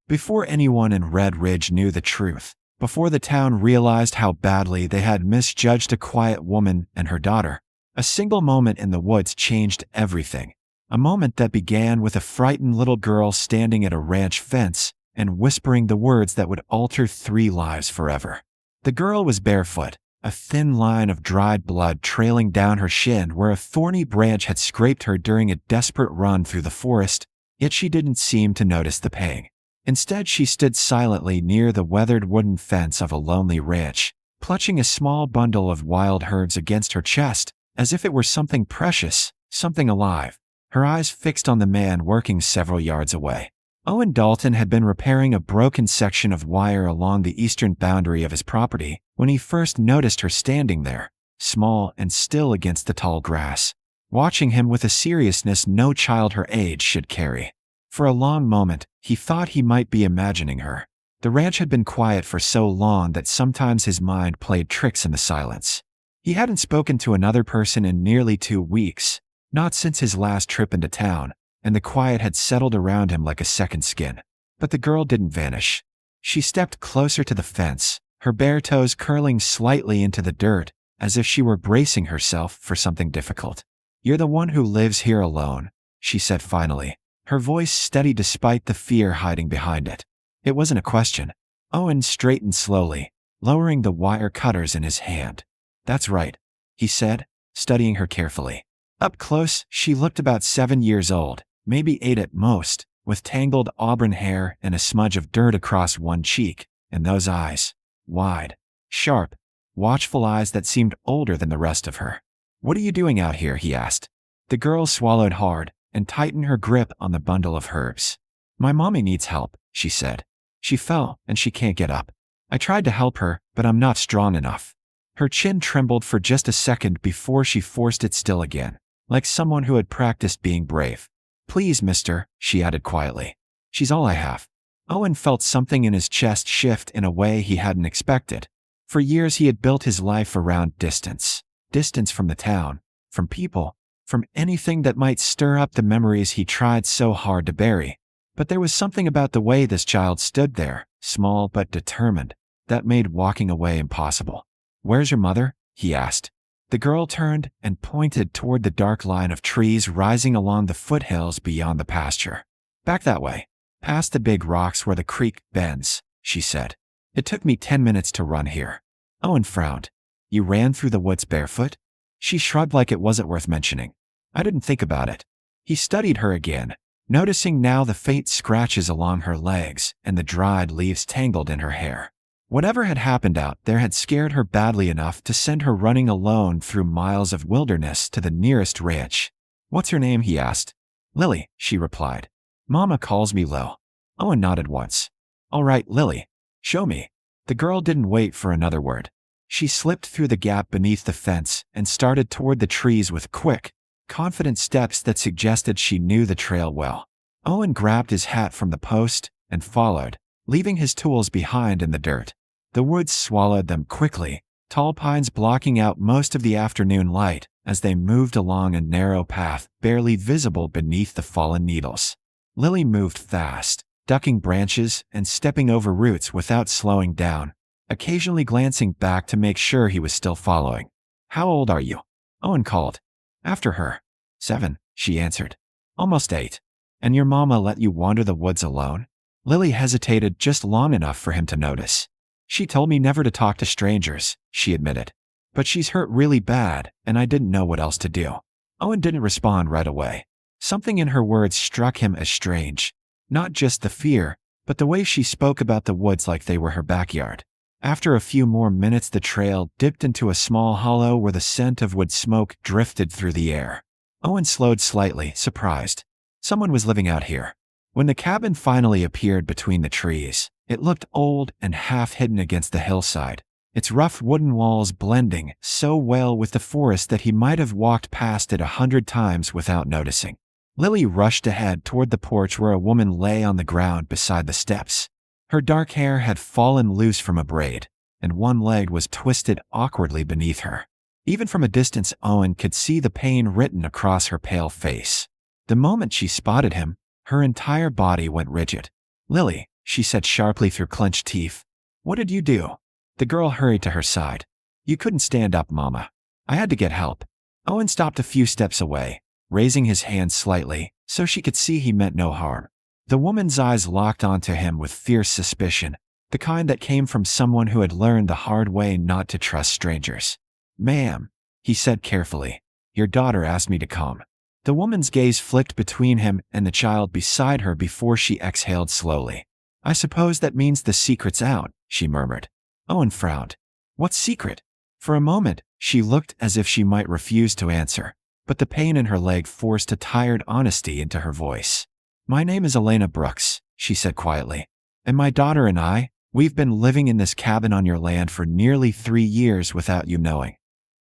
Before anyone in Red Ridge knew the truth, before the town realized how badly they had misjudged a quiet woman and her daughter, a single moment in the woods changed everything. A moment that began with a frightened little girl standing at a ranch fence and whispering the words that would alter 3 lives forever. The girl was barefoot, a thin line of dried blood trailing down her shin where a thorny branch had scraped her during a desperate run through the forest, yet she didn't seem to notice the pang. Instead, she stood silently near the weathered wooden fence of a lonely ranch, clutching a small bundle of wild herbs against her chest, as if it were something precious, something alive, her eyes fixed on the man working several yards away. Owen Dalton had been repairing a broken section of wire along the eastern boundary of his property when he first noticed her standing there, small and still against the tall grass, watching him with a seriousness no child her age should carry. For a long moment, he thought he might be imagining her. The ranch had been quiet for so long that sometimes his mind played tricks in the silence. He hadn't spoken to another person in nearly 2 weeks, not since his last trip into town, and the quiet had settled around him like a second skin. But the girl didn't vanish. She stepped closer to the fence, her bare toes curling slightly into the dirt, as if she were bracing herself for something difficult. "You're the one who lives here alone," she said finally, her voice steady despite the fear hiding behind it. It wasn't a question. Owen straightened slowly, lowering the wire cutters in his hand. "That's right," he said, studying her carefully. Up close, she looked about 7 years old, maybe 8 at most, with tangled auburn hair and a smudge of dirt across one cheek, and those eyes, wide, sharp, watchful eyes that seemed older than the rest of her. "What are you doing out here?" he asked. The girl swallowed hard and tightened her grip on the bundle of herbs. "My mommy needs help," she said. "She fell and she can't get up. I tried to help her, but I'm not strong enough." Her chin trembled for just a second before she forced it still again, like someone who had practiced being brave. "Please, mister," she added quietly. "She's all I have." Owen felt something in his chest shift in a way he hadn't expected. For years he had built his life around distance. Distance from the town, from people, from anything that might stir up the memories he tried so hard to bury. But there was something about the way this child stood there, small but determined, that made walking away impossible. "Where's your mother?" he asked. The girl turned and pointed toward the dark line of trees rising along the foothills beyond the pasture. "Back that way, past the big rocks where the creek bends," she said. "It took me 10 minutes to run here." Owen frowned. "You ran through the woods barefoot?" She shrugged like it wasn't worth mentioning. "I didn't think about it." He studied her again, noticing now the faint scratches along her legs and the dried leaves tangled in her hair. Whatever had happened out there had scared her badly enough to send her running alone through miles of wilderness to the nearest ranch. "What's her name?" he asked. "Lily," she replied. "Mama calls me Lil." Owen nodded once. "All right, Lily. Show me." The girl didn't wait for another word. She slipped through the gap beneath the fence and started toward the trees with quick, confident steps that suggested she knew the trail well. Owen grabbed his hat from the post and followed, leaving his tools behind in the dirt. The woods swallowed them quickly, tall pines blocking out most of the afternoon light as they moved along a narrow path barely visible beneath the fallen needles. Lily moved fast, ducking branches and stepping over roots without slowing down, occasionally glancing back to make sure he was still following. "How old are you?" Owen called. "After her." "7," she answered. "Almost 8. And your mama let you wander the woods alone?" Lily hesitated just long enough for him to notice. "She told me never to talk to strangers," she admitted. "But she's hurt really bad, and I didn't know what else to do." Owen didn't respond right away. Something in her words struck him as strange. Not just the fear, but the way she spoke about the woods like they were her backyard. After a few more minutes, the trail dipped into a small hollow where the scent of wood smoke drifted through the air. Owen slowed slightly, surprised. Someone was living out here. When the cabin finally appeared between the trees, it looked old and half-hidden against the hillside, its rough wooden walls blending so well with the forest that he might have walked past it 100 times without noticing. Lily rushed ahead toward the porch where a woman lay on the ground beside the steps. Her dark hair had fallen loose from a braid, and one leg was twisted awkwardly beneath her. Even from a distance, Owen could see the pain written across her pale face. The moment she spotted him, her entire body went rigid. "Lily," she said sharply through clenched teeth. What did you do? The girl hurried to her side. You couldn't stand up, Mama. I had to get help. Owen stopped a few steps away, raising his hand slightly, so she could see he meant no harm. The woman's eyes locked onto him with fierce suspicion, the kind that came from someone who had learned the hard way not to trust strangers. Ma'am, he said carefully, your daughter asked me to come. The woman's gaze flicked between him and the child beside her before she exhaled slowly. I suppose that means the secret's out, she murmured. Owen frowned. What secret? For a moment, she looked as if she might refuse to answer, but the pain in her leg forced a tired honesty into her voice. My name is Elena Brooks, she said quietly. And my daughter and I, we've been living in this cabin on your land for nearly 3 years without you knowing.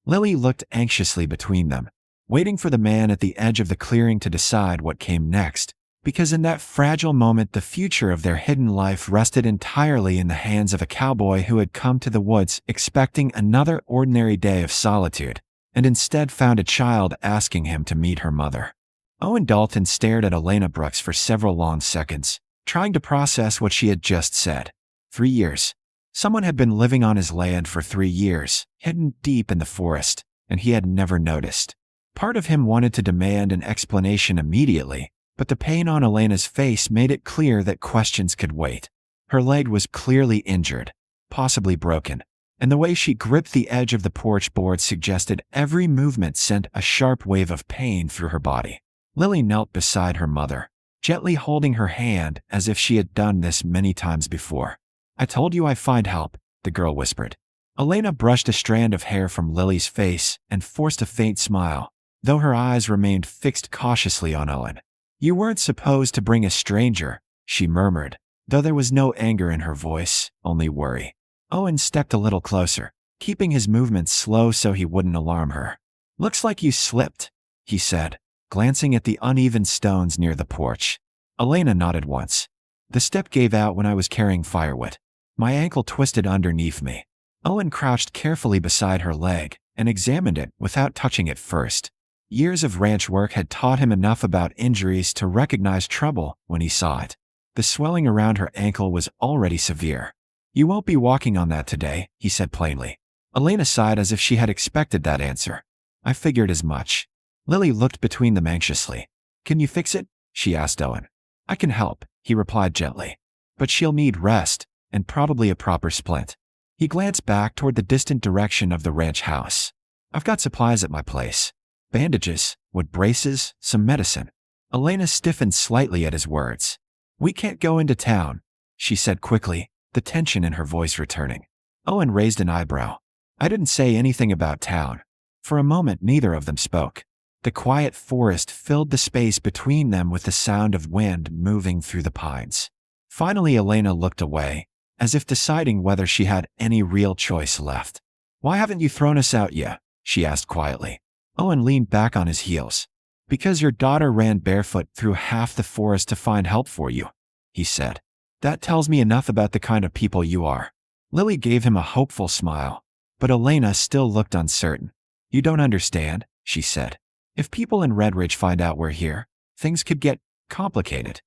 Lily looked anxiously between them, waiting for the man at the edge of the clearing to decide what came next, because in that fragile moment the future of their hidden life rested entirely in the hands of a cowboy who had come to the woods expecting another ordinary day of solitude, and instead found a child asking him to meet her mother. Owen Dalton stared at Elena Brooks for several long seconds, trying to process what she had just said. 3 years. Someone had been living on his land for 3 years, hidden deep in the forest, and he had never noticed. Part of him wanted to demand an explanation immediately, but the pain on Elena's face made it clear that questions could wait. Her leg was clearly injured, possibly broken, and the way she gripped the edge of the porch board suggested every movement sent a sharp wave of pain through her body. Lily knelt beside her mother, gently holding her hand as if she had done this many times before. I told you I'd find help, the girl whispered. Elena brushed a strand of hair from Lily's face and forced a faint smile, though her eyes remained fixed cautiously on Owen. You weren't supposed to bring a stranger, she murmured, though there was no anger in her voice, only worry. Owen stepped a little closer, keeping his movements slow so he wouldn't alarm her. Looks like you slipped, he said, glancing at the uneven stones near the porch. Elena nodded once. The step gave out when I was carrying firewood. My ankle twisted underneath me. Owen crouched carefully beside her leg and examined it without touching it first. Years of ranch work had taught him enough about injuries to recognize trouble when he saw it. The swelling around her ankle was already severe. You won't be walking on that today, he said plainly. Elena sighed as if she had expected that answer. I figured as much. Lily looked between them anxiously. Can you fix it? She asked Owen. I can help, he replied gently. But she'll need rest, and probably a proper splint. He glanced back toward the distant direction of the ranch house. I've got supplies at my place. Bandages, wood braces, some medicine. Elena stiffened slightly at his words. We can't go into town, she said quickly, the tension in her voice returning. Owen raised an eyebrow. I didn't say anything about town. For a moment neither of them spoke. The quiet forest filled the space between them with the sound of wind moving through the pines. Finally Elena looked away, as if deciding whether she had any real choice left. Why haven't you thrown us out yet? She asked quietly. Owen leaned back on his heels. Because your daughter ran barefoot through half the forest to find help for you, he said. That tells me enough about the kind of people you are. Lily gave him a hopeful smile, but Elena still looked uncertain. You don't understand, she said. If people in Red Ridge find out we're here, things could get complicated.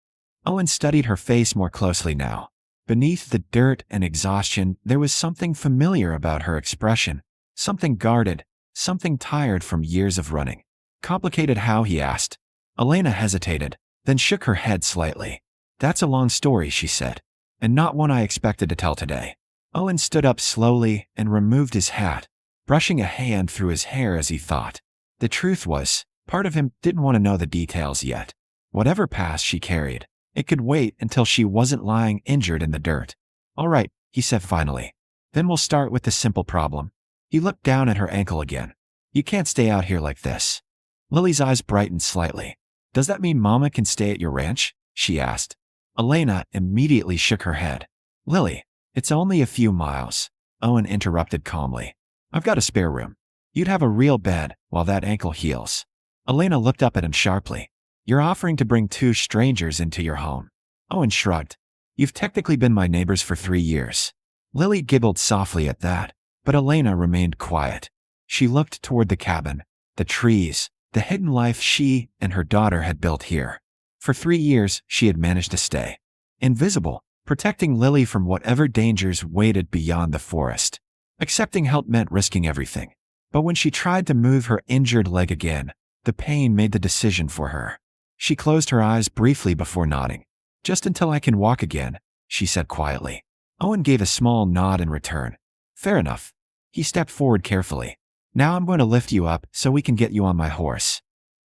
Owen studied her face more closely now. Beneath the dirt and exhaustion, there was something familiar about her expression, something guarded, something tired from years of running. Complicated how, he asked. Elena hesitated, then shook her head slightly. That's a long story, she said, and not one I expected to tell today. Owen stood up slowly and removed his hat, brushing a hand through his hair as he thought. The truth was, part of him didn't want to know the details yet. Whatever past she carried, it could wait until she wasn't lying injured in the dirt. All right, he said finally. Then we'll start with the simple problem. He looked down at her ankle again. You can't stay out here like this. Lily's eyes brightened slightly. Does that mean Mama can stay at your ranch? She asked. Elena immediately shook her head. Lily, it's only a few miles, Owen interrupted calmly. I've got a spare room. You'd have a real bed while that ankle heals. Elena looked up at him sharply. You're offering to bring 2 strangers into your home. Owen shrugged. You've technically been my neighbors for 3 years. Lily giggled softly at that, but Elena remained quiet. She looked toward the cabin, the trees, the hidden life she and her daughter had built here. For 3 years, she had managed to stay invisible, protecting Lily from whatever dangers waited beyond the forest. Accepting help meant risking everything. But when she tried to move her injured leg again, the pain made the decision for her. She closed her eyes briefly before nodding. "Just until I can walk again," she said quietly. Owen gave a small nod in return. "Fair enough." He stepped forward carefully. "Now I'm going to lift you up so we can get you on my horse."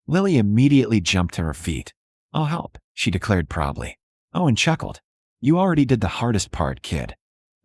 Lily immediately jumped to her feet. "I'll help," she declared proudly. Owen chuckled. "You already did the hardest part, kid."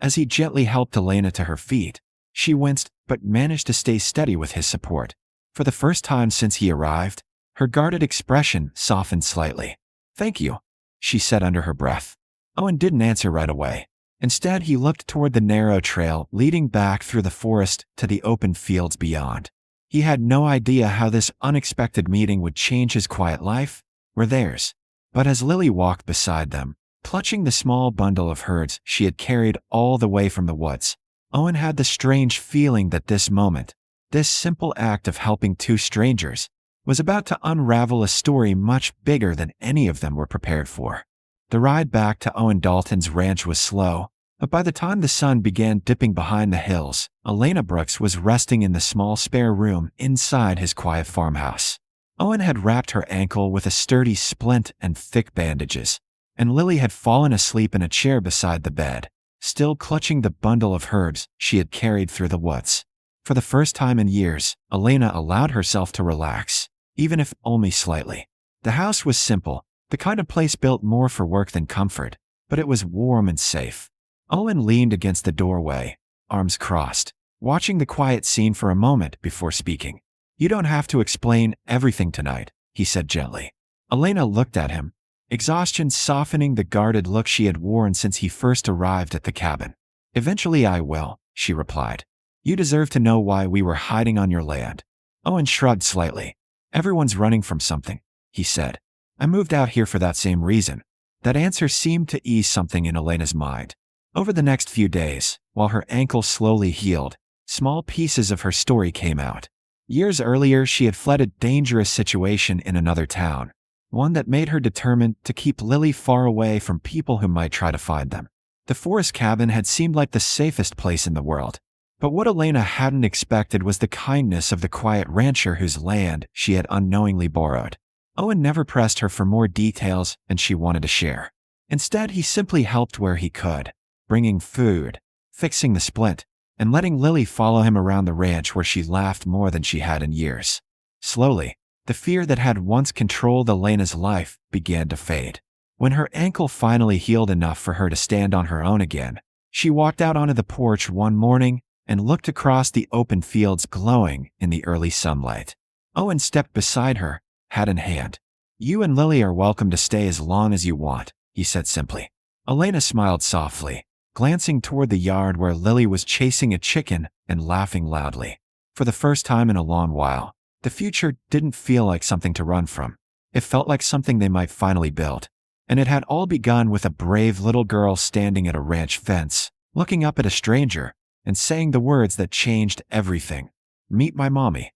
As he gently helped Elena to her feet, she winced but managed to stay steady with his support. For the first time since he arrived, her guarded expression softened slightly. "Thank you," she said under her breath. Owen didn't answer right away. Instead, he looked toward the narrow trail leading back through the forest to the open fields beyond. He had no idea how this unexpected meeting would change his quiet life or theirs. But as Lily walked beside them, clutching the small bundle of herds she had carried all the way from the woods, Owen had the strange feeling that this moment, this simple act of helping two strangers, was about to unravel a story much bigger than any of them were prepared for. The ride back to Owen Dalton's ranch was slow, but by the time the sun began dipping behind the hills, Elena Brooks was resting in the small spare room inside his quiet farmhouse. Owen had wrapped her ankle with a sturdy splint and thick bandages, and Lily had fallen asleep in a chair beside the bed, still clutching the bundle of herbs she had carried through the woods. For the first time in years, Elena allowed herself to relax, even if only slightly. The house was simple, the kind of place built more for work than comfort, but it was warm and safe. Owen leaned against the doorway, arms crossed, watching the quiet scene for a moment before speaking. "You don't have to explain everything tonight," he said gently. Elena looked at him, exhaustion softening the guarded look she had worn since he first arrived at the cabin. "Eventually I will," she replied. "You deserve to know why we were hiding on your land." Owen shrugged slightly. "Everyone's running from something," he said. "I moved out here for that same reason." That answer seemed to ease something in Elena's mind. Over the next few days, while her ankle slowly healed, small pieces of her story came out. Years earlier, she had fled a dangerous situation in another town, one that made her determined to keep Lily far away from people who might try to find them. The forest cabin had seemed like the safest place in the world. But what Elena hadn't expected was the kindness of the quiet rancher whose land she had unknowingly borrowed. Owen never pressed her for more details than she wanted to share. Instead, he simply helped where he could, bringing food, fixing the splint, and letting Lily follow him around the ranch where she laughed more than she had in years. Slowly, the fear that had once controlled Elena's life began to fade. When her ankle finally healed enough for her to stand on her own again, she walked out onto the porch one morning and looked across the open fields glowing in the early sunlight. Owen stepped beside her, hat in hand. "You and Lily are welcome to stay as long as you want," he said simply. Elena smiled softly, glancing toward the yard where Lily was chasing a chicken and laughing loudly. For the first time in a long while, the future didn't feel like something to run from. It felt like something they might finally build. And it had all begun with a brave little girl standing at a ranch fence, looking up at a stranger, and saying the words that changed everything. "Meet my mommy."